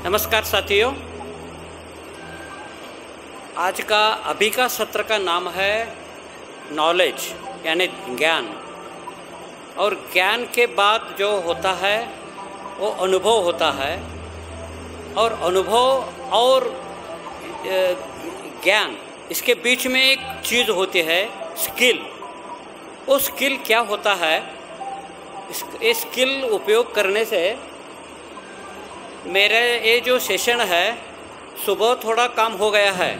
नमस्कार साथियों, आज का अभी का सत्र का नाम है नॉलेज यानी ज्ञान। और ज्ञान के बाद जो होता है वो अनुभव होता है, और अनुभव और ज्ञान इसके बीच में एक चीज़ होती है स्किल। वो स्किल क्या होता है? ये स्किल उपयोग करने से मेरे ये जो सेशन है सुबह थोड़ा काम हो गया है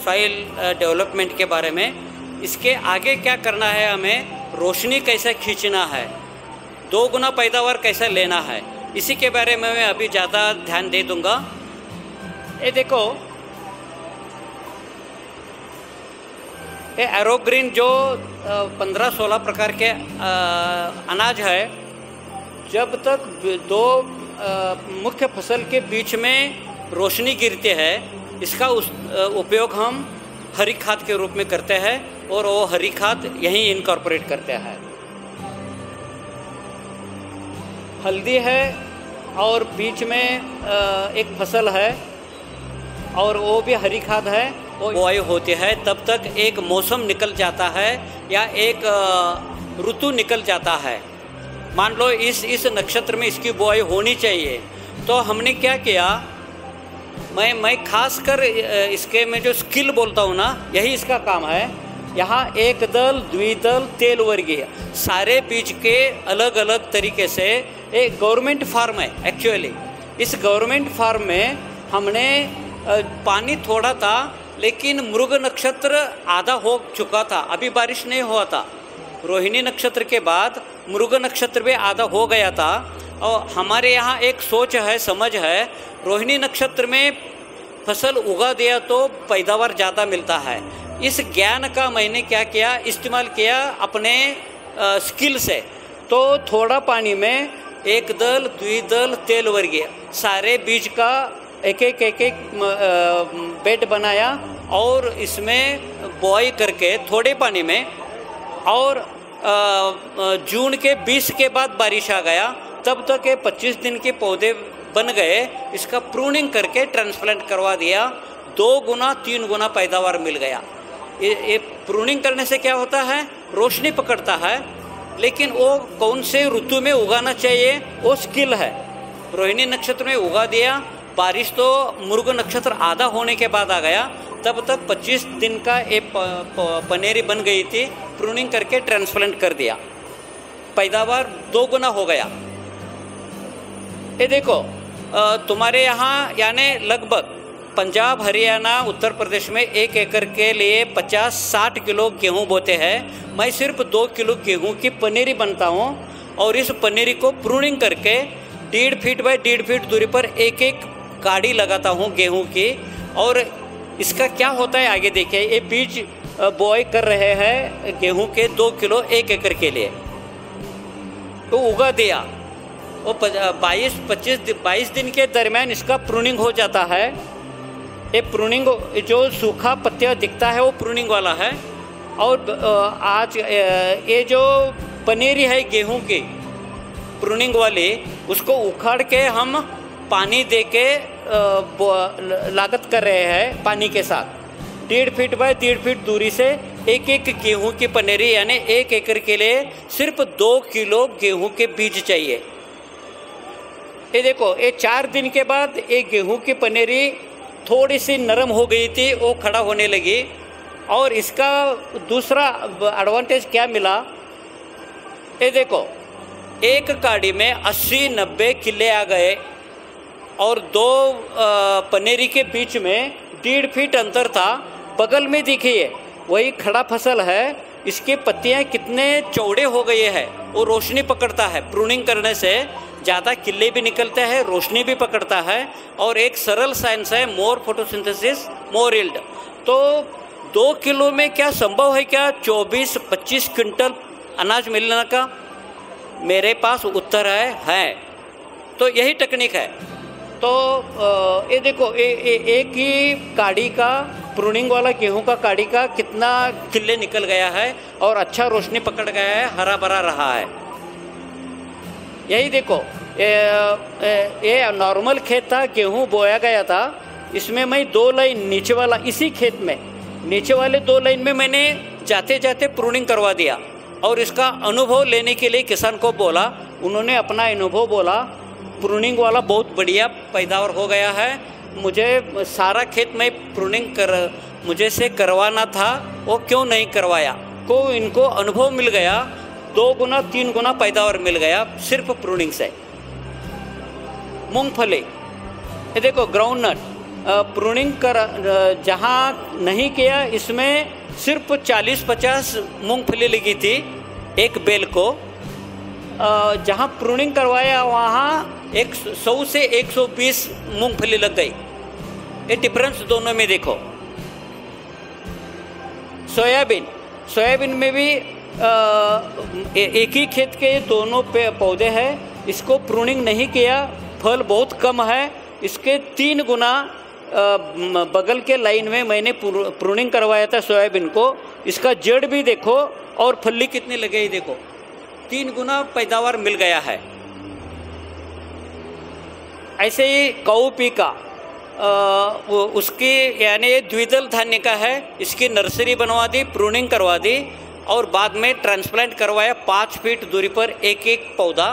सॉइल डेवलपमेंट के बारे में। इसके आगे क्या करना है, हमें रोशनी कैसे खींचना है, 2 गुना पैदावार कैसे लेना है, इसी के बारे में मैं अभी ज़्यादा ध्यान दे दूँगा। ये देखो, ये एरोग्रीन जो 15-16 प्रकार के अनाज है, जब तक 2 मुख्य फसल के बीच में रोशनी गिरती है, इसका उपयोग हम हरी खाद के रूप में करते हैं, और वो हरी खाद यहीं इनकॉर्पोरेट करते हैं। हल्दी है और बीच में एक फसल है और वो भी हरी खाद है। वो बुआई होती है, तब तक एक मौसम निकल जाता है या एक ऋतु निकल जाता है। मान लो इस नक्षत्र में इसकी बुआई होनी चाहिए, तो हमने क्या किया, मैं खास कर इसके में जो स्किल बोलता हूँ ना, यही इसका काम है। यहाँ एक दल, द्विदल, तेल वर्गीय सारे बीज के अलग अलग तरीके से एक गवर्नमेंट फार्म है एक्चुअली। इस गवर्नमेंट फार्म में हमने पानी थोड़ा था, लेकिन मृग नक्षत्र आधा हो चुका था, अभी बारिश नहीं हुआ था। रोहिणी नक्षत्र के बाद मृग नक्षत्र भी आधा हो गया था। और हमारे यहाँ एक सोच है, समझ है, रोहिणी नक्षत्र में फसल उगा दिया तो पैदावार ज़्यादा मिलता है। इस ज्ञान का मैंने क्या किया, इस्तेमाल किया अपने स्किल से। तो थोड़ा पानी में एक दल, द्विदल, तेल वर्गीय सारे बीज का एक बेड बनाया और इसमें बॉय करके थोड़े पानी में, और जून के 20 के बाद बारिश आ गया, तब तक ये 25 दिन के पौधे बन गए। इसका प्रूनिंग करके ट्रांसप्लांट करवा दिया, 2 गुना 3 गुना पैदावार मिल गया। ये प्रूनिंग करने से क्या होता है, रोशनी पकड़ता है, लेकिन वो कौन से ऋतु में उगाना चाहिए वो स्किल है। रोहिणी नक्षत्र में उगा दिया, बारिश तो मृग नक्षत्र आधा होने के बाद आ गया, तब तक 25 दिन का एक पनेरी बन गई थी, प्रूनिंग करके ट्रांसप्लांट कर दिया, पैदावार 2 गुना हो गया। ये देखो, तुम्हारे यहाँ यानी लगभग पंजाब, हरियाणा, उत्तर प्रदेश में 1 एकड़ के लिए 50-60 किलो गेहूँ बोते हैं। मैं सिर्फ 2 किलो गेहूँ की पनेरी बनता हूँ, और इस पनेरी को प्रूनिंग करके 1.5 फीट बाय 1.5 फीट दूरी पर एक गाड़ी लगाता हूँ गेहूँ की। और इसका क्या होता है आगे देखिए, ये बीज बोआई कर रहे हैं गेहूं के 2 किलो 1 एकड़ के लिए, तो उगा दिया। वो 22 दिन के दरमियान इसका प्रूनिंग हो जाता है। ये प्रूनिंग जो सूखा पत्तियाँ दिखता है वो प्रूनिंग वाला है। और आज ये जो पनेरी है गेहूं की प्रूनिंग वाली, उसको उखाड़ के हम पानी दे के लागत कर रहे हैं पानी के साथ। 1.5 फीट बाय 1.5 फीट दूरी से एक गेहूं की पनेरी यानी 1 एकड़ के लिए सिर्फ 2 किलो गेहूं के बीज चाहिए। ये देखो, ये 4 दिन के बाद एक गेहूं की पनेरी थोड़ी सी नरम हो गई थी, वो खड़ा होने लगी। और इसका दूसरा एडवांटेज क्या मिला, ये देखो, एक काड़ी में 80-90 किले आ गए, और 2 पनेरी के बीच में 1.5 फीट अंतर था। बगल में देखिए वही खड़ा फसल है, इसकी पत्तियां कितने चौड़े हो गए हैं। वो रोशनी पकड़ता है, प्रूनिंग करने से ज़्यादा किले भी निकलते हैं, रोशनी भी पकड़ता है। और एक सरल साइंस है, मोर फोटोसिंथेसिस मोर यील्ड। तो 2 किलो में क्या संभव है क्या 24-25 क्विंटल अनाज मिलने का? मेरे पास उत्तर है। तो यही टेक्निक है। तो ये देखो, एक ही काड़ी का, प्रूनिंग वाला गेहूं का काड़ी का कितना किले निकल गया है, और अच्छा रोशनी पकड़ गया है, हरा भरा रहा है। यही देखो, ये नॉर्मल खेत था, गेहूं बोया गया था। इसमें मैं 2 लाइन नीचे वाला, इसी खेत में नीचे वाले 2 लाइन में मैंने जाते जाते प्रूनिंग करवा दिया और इसका अनुभव लेने के लिए किसान को बोला। उन्होंने अपना अनुभव बोला, प्रूनिंग वाला बहुत बढ़िया पैदावार हो गया है। मुझे सारा खेत में प्रूनिंग मुझे से करवाना था, वो क्यों नहीं करवाया, को इनको अनुभव मिल गया। 2 गुना 3 गुना पैदावार मिल गया सिर्फ प्रूनिंग से। मूंगफली, ये देखो ग्राउंडनट, प्रूनिंग जहाँ नहीं किया इसमें सिर्फ 40-50 मूंगफली लगी थी एक बेल को। जहाँ प्रूनिंग करवाया वहाँ 100 से 120 मूंगफली लग गई। ये डिफरेंस दोनों में देखो। सोयाबीन में भी एक ही खेत के दोनों पौधे हैं, इसको प्रूनिंग नहीं किया, फल बहुत कम है। इसके 3 गुना बगल के लाइन में मैंने प्रूनिंग करवाया था सोयाबीन को। इसका जड़ भी देखो और फली कितनी लगी देखो, 3 गुना पैदावार मिल गया है। ऐसे ही कौपी का उसकी यानी द्विदल धान्य का है, इसकी नर्सरी बनवा दी, प्रूनिंग करवा दी और बाद में ट्रांसप्लांट करवाया 5 फीट दूरी पर एक पौधा,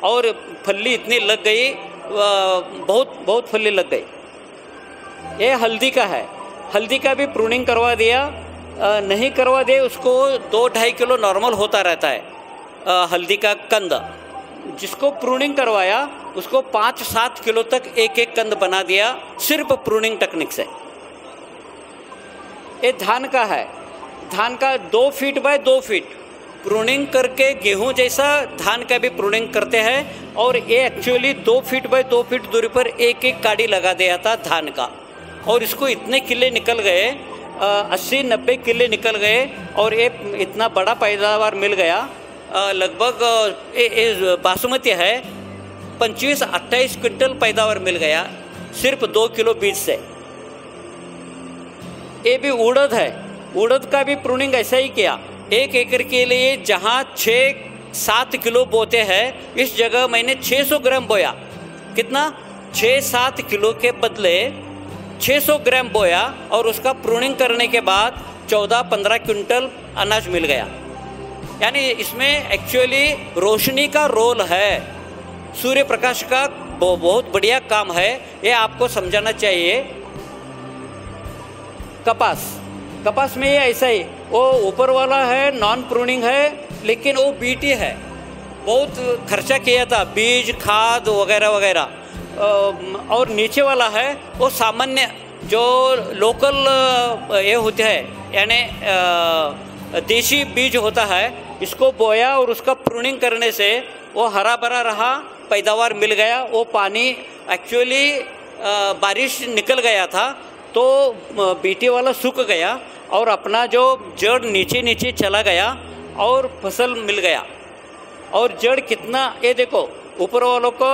और फली इतनी लग गई, बहुत फली लग गई। ये हल्दी का है, हल्दी का भी प्रूनिंग करवा दिया। नहीं करवा दे उसको 2-2.5 किलो नॉर्मल होता रहता है हल्दी का कंद। जिसको प्रूनिंग करवाया उसको 5-7 किलो तक एक कंद बना दिया सिर्फ प्रूनिंग टेक्निक से। ये धान का है, धान का 2 फीट बाय 2 फीट प्रूनिंग करके गेहूं जैसा धान का भी प्रूनिंग करते हैं। और ये एक्चुअली 2 फीट बाय 2 फीट दूरी पर एक काड़ी लगा दिया था धान का, और इसको इतने किले निकल गए, 80-90 किले निकल गए और ये इतना बड़ा पैदावार मिल गया। लगभग बासमती है 25-28 क्विंटल पैदावार मिल गया सिर्फ 2 किलो बीज से। ये भी उड़द है, उड़द का भी प्रूनिंग ऐसा ही किया। 1 एकड़ के लिए जहाँ 6-7 किलो बोते हैं, इस जगह मैंने 600 ग्राम बोया। कितना? 6-7 किलो के बदले 600 ग्राम बोया और उसका प्रूनिंग करने के बाद 14-15 क्विंटल अनाज मिल गया। यानी इसमें एक्चुअली रोशनी का रोल है, सूर्य प्रकाश का बहुत बढ़िया काम है, ये आपको समझाना चाहिए। कपास में ये ऐसा ही, वो ऊपर वाला है नॉन प्रूनिंग है, लेकिन वो बीटी है, बहुत खर्चा किया था बीज खाद वगैरह वगैरह। और नीचे वाला है वो सामान्य जो लोकल ये होते हैं, यानी देशी बीज होता है, इसको बोया और उसका प्रूनिंग करने से वो हरा भरा रहा, पैदावार मिल गया। वो पानी एक्चुअली बारिश निकल गया था तो बीटी वाला सूख गया और अपना जो जड़ नीचे चला गया और फसल मिल गया। और जड़ कितना, ये देखो ऊपर वालों को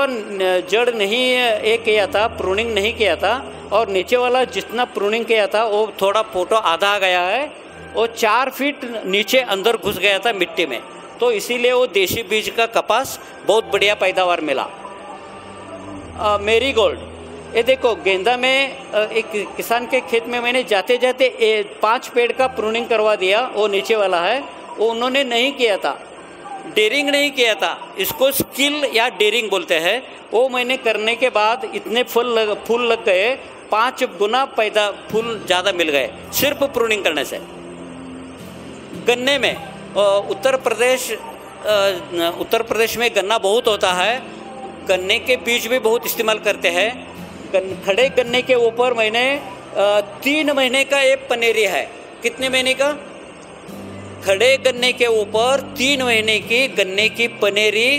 जड़ नहीं ये किया था, प्रूनिंग नहीं किया था, और नीचे वाला जितना प्रूनिंग किया था वो थोड़ा फोटो आधा आ गया है, वो 4 फीट नीचे अंदर घुस गया था मिट्टी में। तो इसीलिए वो देशी बीज का कपास बहुत बढ़िया पैदावार मिला। मेरीगोल्ड, ये देखो गेंदा में एक किसान के खेत में मैंने जाते जाते 5 पेड़ का प्रूनिंग करवा दिया। वो नीचे वाला है, वो उन्होंने नहीं किया था, डेरिंग नहीं किया था, इसको स्किल या डेरिंग बोलते हैं। वो मैंने करने के बाद इतने फूल लग गए, 5 गुना फूल ज़्यादा मिल गए सिर्फ प्रूनिंग करने से। गन्ने में उत्तर प्रदेश में गन्ना बहुत होता है, गन्ने के बीज भी बहुत इस्तेमाल करते हैं। खड़े गन्ने के ऊपर मैंने 3 महीने का एक पनेरी है। कितने महीने का? खड़े गन्ने के ऊपर 3 महीने की गन्ने की पनेरी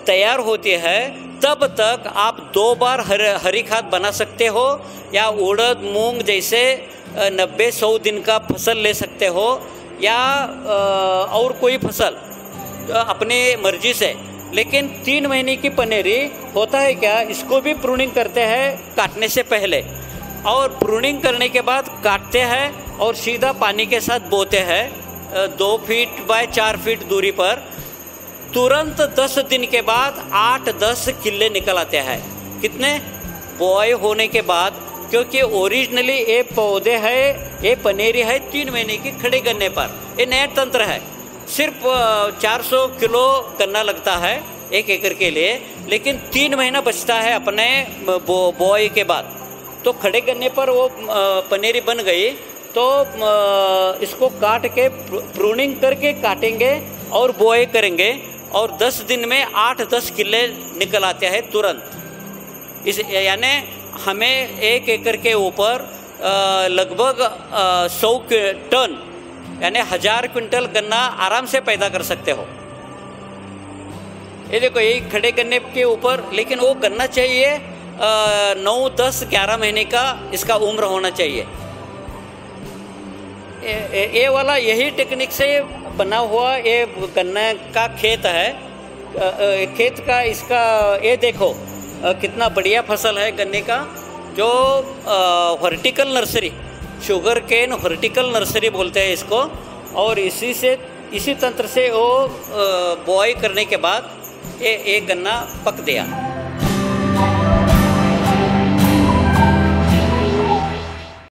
तैयार होती है। तब तक आप 2 बार हरी खाद बना सकते हो, या उड़द मूंग जैसे 90-100 दिन का फसल ले सकते हो, या और कोई फसल अपने मर्जी से। लेकिन 3 महीने की पनेरी होता है क्या, इसको भी प्रूनिंग करते हैं काटने से पहले, और प्रूनिंग करने के बाद काटते हैं और सीधा पानी के साथ बोते हैं 2 फीट बाय 4 फीट दूरी पर। तुरंत 10 दिन के बाद 8-10 किले निकल आते हैं। कितने? बॉय होने के बाद, क्योंकि ओरिजिनली ये पौधे है, ये पनेरी है 3 महीने की खड़े गन्ने पर। ये नया तंत्र है। सिर्फ 400 किलो गन्ना लगता है 1 एकड़ के लिए, लेकिन 3 महीना बचता है अपने बॉय के बाद। तो खड़े गन्ने पर वो पनेरी बन गई, तो इसको काट के प्रूनिंग करके काटेंगे और बोए करेंगे, और 10 दिन में 8-10 किले निकल आते हैं तुरंत। इस यानी हमें 1 एकड़ के ऊपर लगभग 100 टन यानी 1000 क्विंटल गन्ना आराम से पैदा कर सकते हो। ये देखो, यही खड़े गन्ने के ऊपर, लेकिन वो गन्ना चाहिए 9, 10, 11 महीने का इसका उम्र होना चाहिए। ये वाला यही टेक्निक से बना हुआ ये गन्ना का खेत है। खेत का इसका ये देखो कितना बढ़िया फसल है गन्ने का, जो vertical nursery, sugar cane vertical nursery बोलते हैं इसको। और इसी तंत्र से वो बॉय करने के बाद ये गन्ना पक दिया।